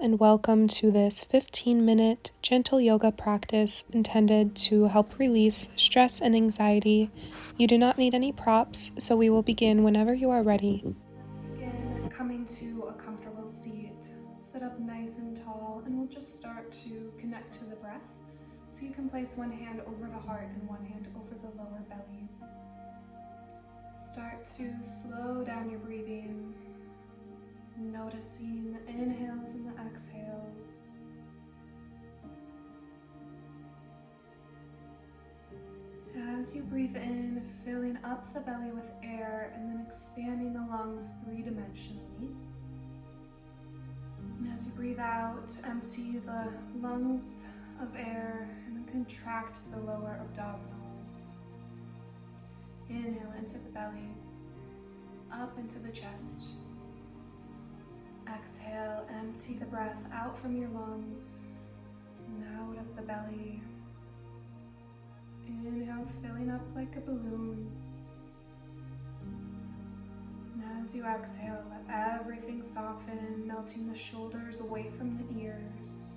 and welcome to this 15-minute gentle yoga practice intended to help release stress and anxiety. You do not need any props, so we will begin whenever you are ready. Let's begin coming to a comfortable seat. Sit up nice and tall, and we'll just start to connect to the breath. So you can place one hand over the heart and one hand over the lower belly. Start to slow down your breathing, noticing the inhales and the exhales. As you breathe in, filling up the belly with air and then expanding the lungs three-dimensionally. And as you breathe out, empty the lungs of air and then contract the lower abdominals. Inhale into the belly, up into the chest. Exhale, empty the breath out from your lungs and out of the belly. Inhale, filling up like a balloon. And as you exhale, let everything soften, melting the shoulders away from the ears.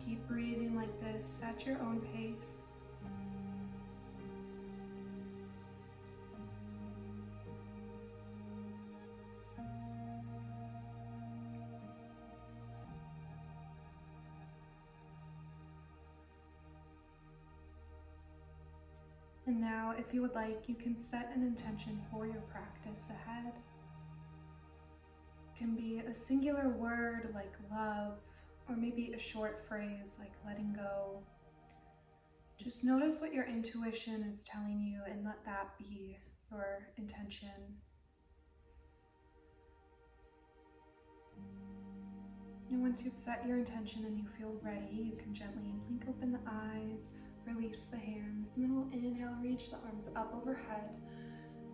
Keep breathing like this at your own pace. And now, if you would like, you can set an intention for your practice ahead. It can be a singular word like love, or maybe a short phrase like letting go. Just notice what your intuition is telling you and let that be your intention. And once you've set your intention and you feel ready, you can gently blink open the eyes, release the hands, and then we'll inhale, reach the arms up overhead.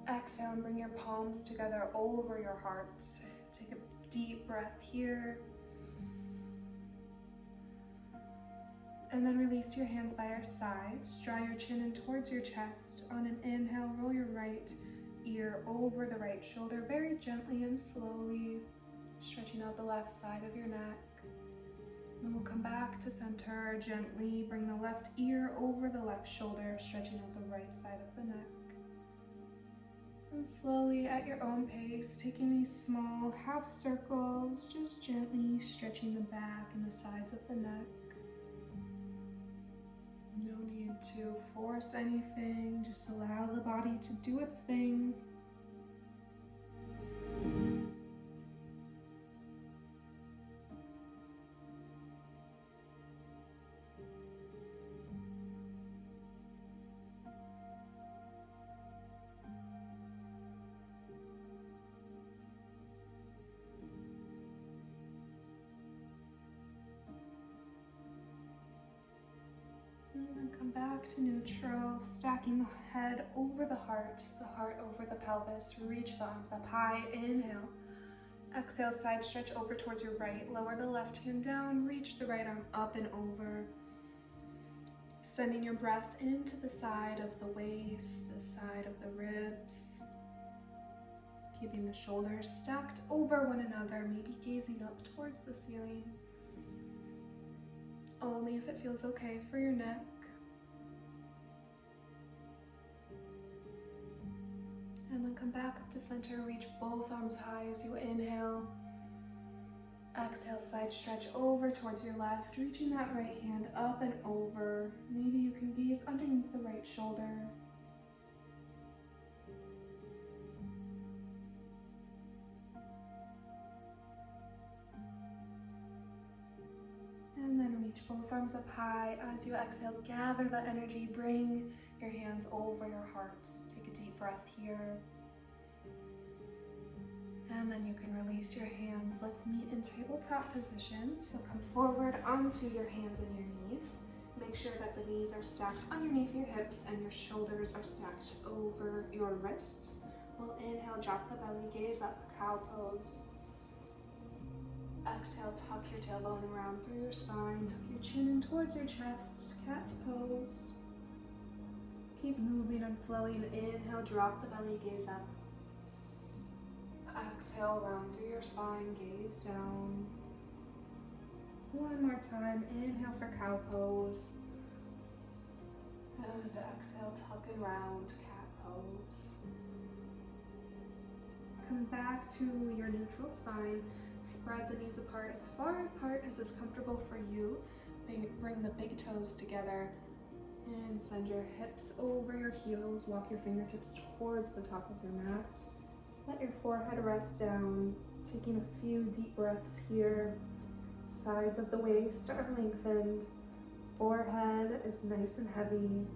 Exhale and bring your palms together over your heart. Take a deep breath here. And then release your hands by your sides. Draw your chin in towards your chest. On an inhale, roll your right ear over the right shoulder very gently and slowly, stretching out the left side of your neck. Then we'll come back to center, gently bring the left ear over the left shoulder, stretching out the right side of the neck. And slowly, at your own pace, taking these small half circles, just gently stretching the back and the sides of the neck. No need to force anything, just allow the body to do its thing. And then come back to neutral, stacking the head over the heart over the pelvis. Reach the arms up high, inhale. Exhale, side stretch over towards your right. Lower the left hand down, reach the right arm up and over. Sending your breath into the side of the waist, the side of the ribs. Keeping the shoulders stacked over one another, maybe gazing up towards the ceiling. Only if it feels okay for your neck. And then come back up to center, reach both arms high as you inhale. Exhale, side stretch over towards your left, reaching that right hand up and over. Maybe you can gaze underneath the right shoulder. And then reach both arms up high. As you exhale, gather the energy, bring your hands over your heart. Take a deep breath here. And then you can release your hands. Let's meet in tabletop position. So come forward onto your hands and your knees. Make sure that the knees are stacked underneath your hips and your shoulders are stacked over your wrists. We'll inhale, drop the belly, gaze up, cow pose. Exhale, tuck your tailbone around through your spine, tuck your chin in towards your chest, cat pose. Keep moving and flowing. Inhale, drop the belly, gaze up. Exhale, round through your spine, gaze down. One more time, inhale for cow pose. And exhale, tuck and round, cat pose. Come back to your neutral spine. Spread the knees apart as far apart as is comfortable for you. Bring the big toes together and send your hips over your heels. Walk your fingertips towards the top of your mat. Let your forehead rest down. Taking a few deep breaths here. Sides of the waist are lengthened. Forehead is nice and heavy.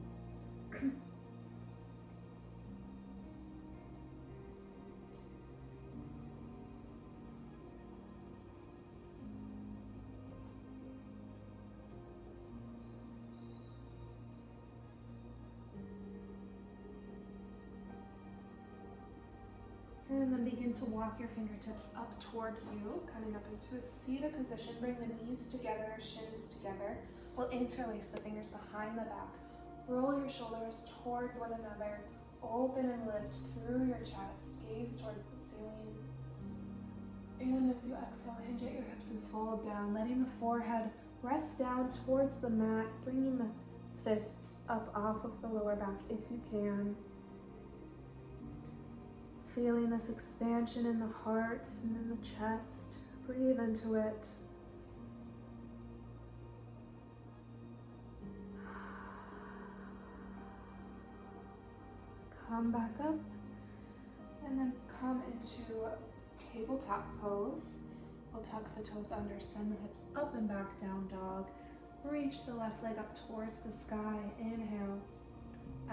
And then begin to walk your fingertips up towards you, coming up into a seated position. Bring the knees together, shins together. We'll interlace the fingers behind the back. Roll your shoulders towards one another. Open and lift through your chest. Gaze towards the ceiling. And as you exhale, hinge at your hips and fold down, letting the forehead rest down towards the mat, bringing the fists up off of the lower back if you can. Feeling this expansion in the heart and in the chest. Breathe into it. Come back up and then come into tabletop pose. We'll tuck the toes under, send the hips up and back, down dog. Reach the left leg up towards the sky. Inhale.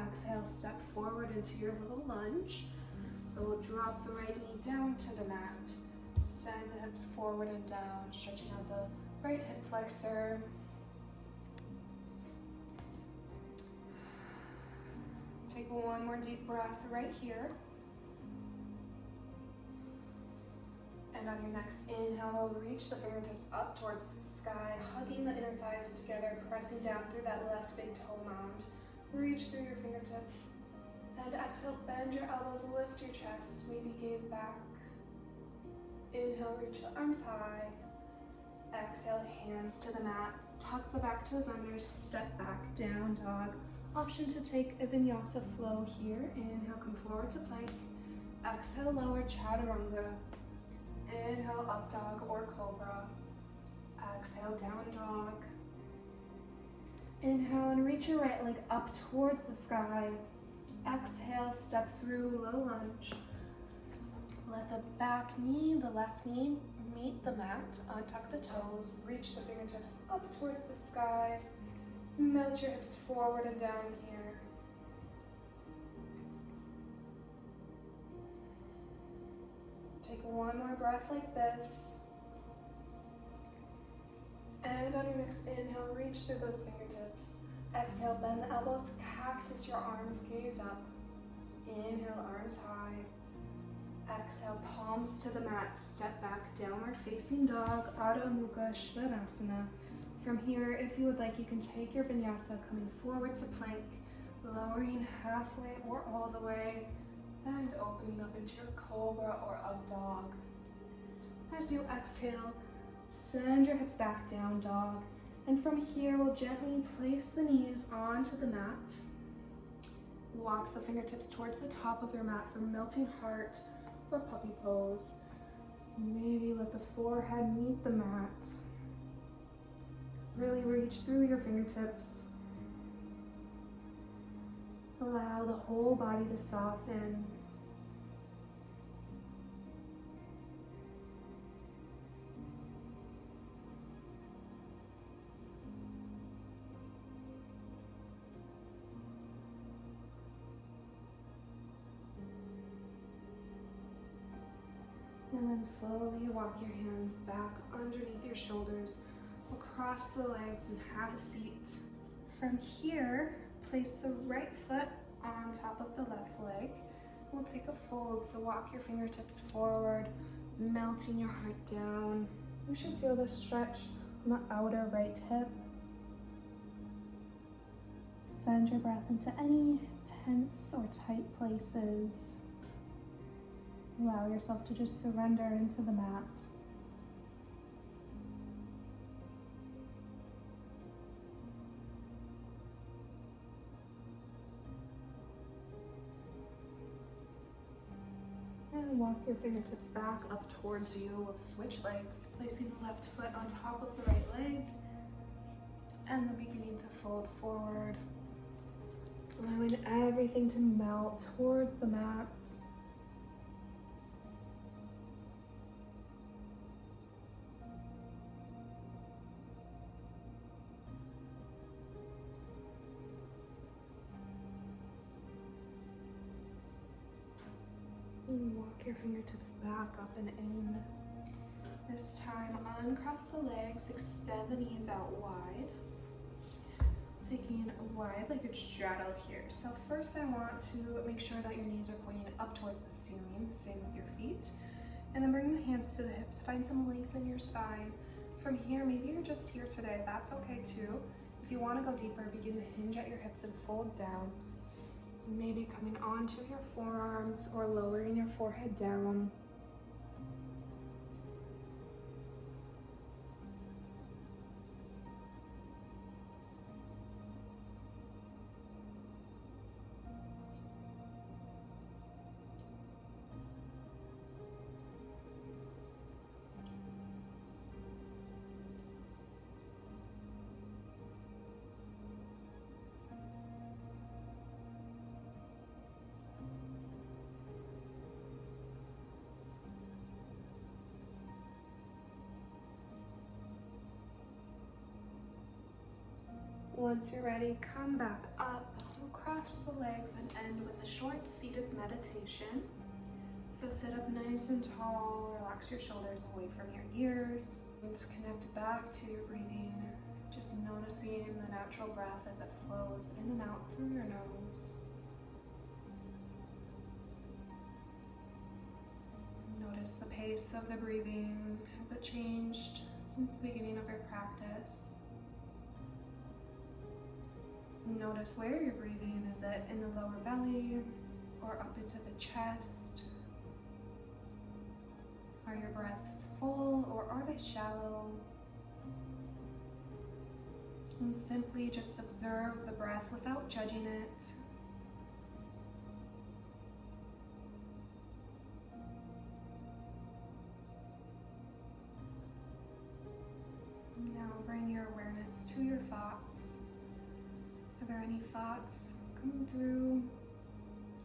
Exhale, step forward into your little lunge. So we'll drop the right knee down to the mat. Send the hips forward and down, stretching out the right hip flexor. Take one more deep breath right here. And on your next inhale, reach the fingertips up towards the sky, hugging the inner thighs together, pressing down through that left big toe mound. Reach through your fingertips. And exhale, bend your elbows, lift your chest, maybe gaze back. Inhale, reach the arms high. Exhale, hands to the mat. Tuck the back toes under, step back, down dog. Option to take a vinyasa flow here. Inhale, come forward to plank. Exhale, lower chaturanga. Inhale, up dog or cobra. Exhale, down dog. Inhale and reach your right leg up towards the sky. Exhale, step through low lunge. Let the back knee, the left knee, meet the mat. Untuck the toes, reach the fingertips up towards the sky. Melt your hips forward and down here. Take one more breath like this. And on your next inhale, reach through those fingertips. Exhale, bend the elbows, cactus your arms, gaze up. Inhale, arms high. Exhale, palms to the mat, step back, downward facing dog, Adho Mukha Svanasana. From here, if you would like, you can take your vinyasa coming forward to plank, lowering halfway or all the way, and opening up into your cobra or up dog. As you exhale, send your hips back, down dog. And from here, we'll gently place the knees onto the mat. Walk the fingertips towards the top of your mat for melting heart or puppy pose. Maybe let the forehead meet the mat. Really reach through your fingertips. Allow the whole body to soften. And then slowly walk your hands back underneath your shoulders, across the legs, and have a seat. From here, place the right foot on top of the left leg. We'll take a fold, so walk your fingertips forward, melting your heart down. You should feel the stretch on the outer right hip. Send your breath into any tense or tight places. Allow yourself to just surrender into the mat. And walk your fingertips back up towards you. We'll switch legs, placing the left foot on top of the right leg. And then beginning to fold forward, allowing everything to melt towards the mat. And walk your fingertips back up and in. This time, uncross the legs, extend the knees out wide. Taking a wide-legged straddle here. So first I want to make sure that your knees are pointing up towards the ceiling, same with your feet. And then bring the hands to the hips, find some length in your spine. From here, maybe you're just here today, that's okay too. If you want to go deeper, begin to hinge at your hips and fold down. Maybe coming onto your forearms or lowering your forehead down. Once you're ready, come back up. We'll cross the legs and end with a short seated meditation. So sit up nice and tall, relax your shoulders away from your ears. And connect back to your breathing, just noticing the natural breath as it flows in and out through your nose. Notice the pace of the breathing. Has it changed since the beginning of your practice? Notice where you're breathing. Is it in the lower belly or up into the chest? Are your breaths full or are they shallow? And simply just observe the breath without judging it. Now bring your awareness to your thoughts. Are there any thoughts coming through?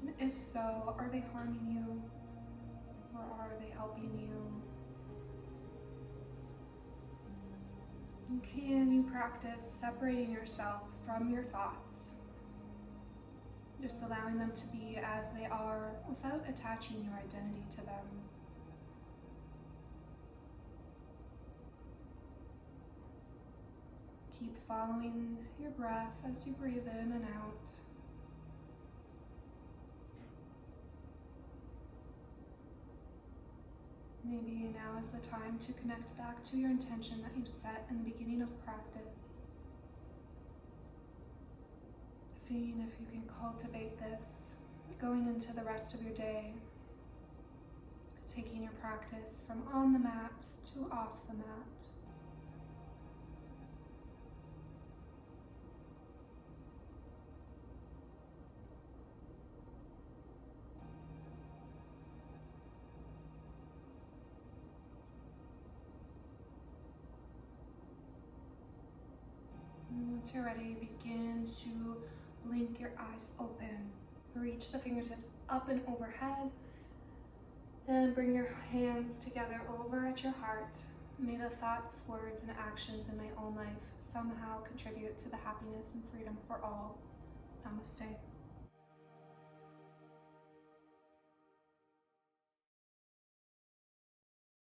And if so, are they harming you or are they helping you? And can you practice separating yourself from your thoughts? Just allowing them to be as they are without attaching your identity to them. Keep following your breath as you breathe in and out. Maybe now is the time to connect back to your intention that you set in the beginning of practice. Seeing if you can cultivate this going into the rest of your day. Taking your practice from on the mat to off the mat. Once you're ready, begin to blink your eyes open. Reach the fingertips up and overhead and bring your hands together over at your heart. May the thoughts, words, and actions in my own life somehow contribute to the happiness and freedom for all. Namaste.